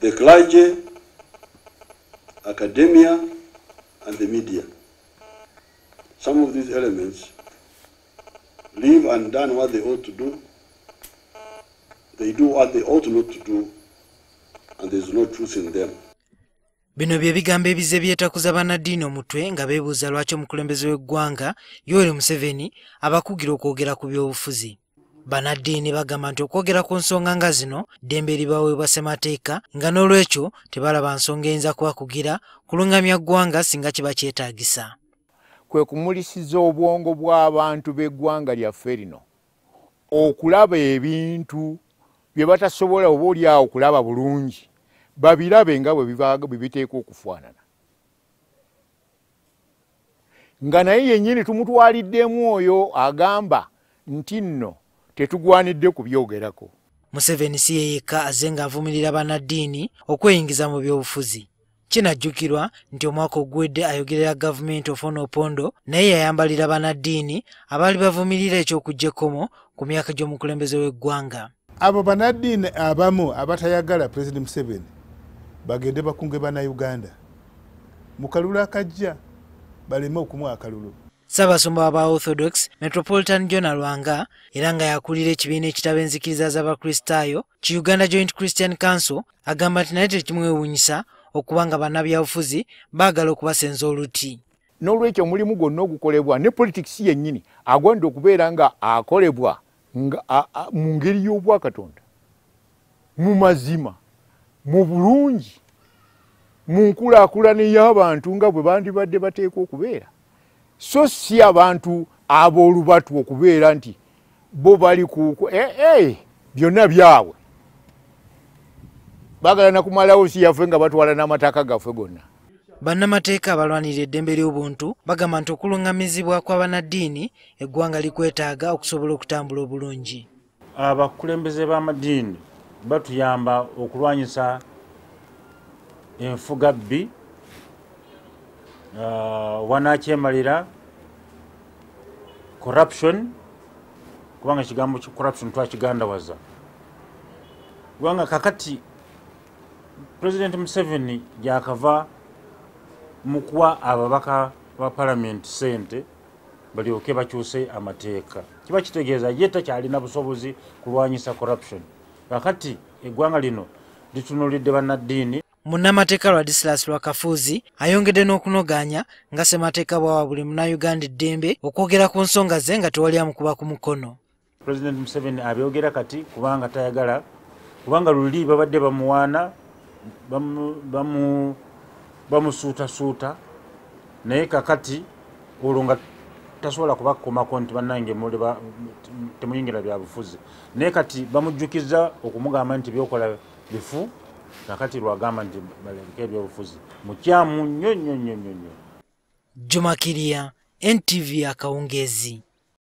the clergy, academia, and the media. Some of these elements live undone what they ought to do. They do what they ought not to do, and there is no truth in them. Bino bye bigambo ebize byetakuza bannaddiini omutwe nga beebuuza lwaki omukulembeze w'eggwanga Yoweri Museveni abakugira okwogera ku by'obufuzi. Bannaddiini bagamba nti okwogera ku nsonga nga zino ddembe libaweebwa ssemateeka nga n'olwekyo tebalaba nsonga eyinza kubakugira kulungamya ggwanga singa kiba kyetaagisa. Kwe kumulisiza obwongo bw'abantu b'eggwanga lyaffe lino okulaba ebintu bye batasobola oba olyawo kulaba bulungi babirabe nga bwe biteekwa okufaanana. Nga naye yennyini tumutwaliddemu oyo agamba nti nno tetugwanidde kubyogerako. Museveni si ye yekka azze ng'avumirira bannaddiini okweyingiza mu by'obufuzi. Kinajjukirwa nti omwaka oguwedde ayogerera gavumenti Ofono Opondo naye yayambalira bannaddiini abaali bavumirira eky'okujja ekkomo ku myaka gy'omukulembeze w'eggwanga. Abo bannaddiini abamu abatayagala President Museveni bagende bakunge bannayuganda mu kalulu akajja baleme okumuwa akalulu. Ssaabasumba w'aba Orthodox Metropolitan John Lwanga era nga yakulira ekibiina ekitaba enzikiriza z'abakristaayo ki Uganda Joint Christian Council agamba nti naye tekimwewuunyisa okuba nga bannabyabufuzi baagala okubasenza oluti. N'olwekyo omulimu gwonna ogukolebwa ne politics yennyini agwanidde okubeera nga akolebwa mu ngeri y'obwakatonda, mu mazima, mu bulungi, mu nkulaakulana y'abantu nga bwe bandibadde bateekwa okubeera. So si abantu ab'olubatu okubeera nti bo bali byonna byabwe. Baagala na kumalawo si yaffe nga batwala n'amataka gaffe gonna. Bannamateeka abalwanirira eddembe ly'obuntu bagamba nti okulungamizibwa kw'abannaddiini eggwanga likwetaaga okusobola okutambula obulungi. Abakulembeze b'amaddiini batuyamba okulwanyisa enfuga bbi, wanakyemalira corruption, kubanga ekigambo corruption twakigandawaza. Kubanga kakati President Museveni yakava mu kuwa ababaka ba parliament sente balyoke bakyuse amateeka. Kiba kitegeeza ye takyalina busobozi kulwanyisa corruption. Kakati eggwanga lino litunulidde bannaddiini. Munnamateeka Ladislas Lwakafuzi ayongedde n'okunoganya nga ssemateeka bwawa buli munnayuganda eddembe okwogera ku nsonga ze nga tewali amukuba ku mukono. President Museveni abyogera kati kubanga tayagala, kubanga luli babadde bamuwaana bamusuutasuuta naye kakati olwo nga tasobola kubakomako nti bannange temuyingira byabufuzi. Naye kati bamujjukiza okumugamba nti byokola bifu, kakati lwagamba nti baleke ebyobufuzi mukyamu nnyo nnyo nnyo nnyo. Juma Kiria, NTV Akawungezi.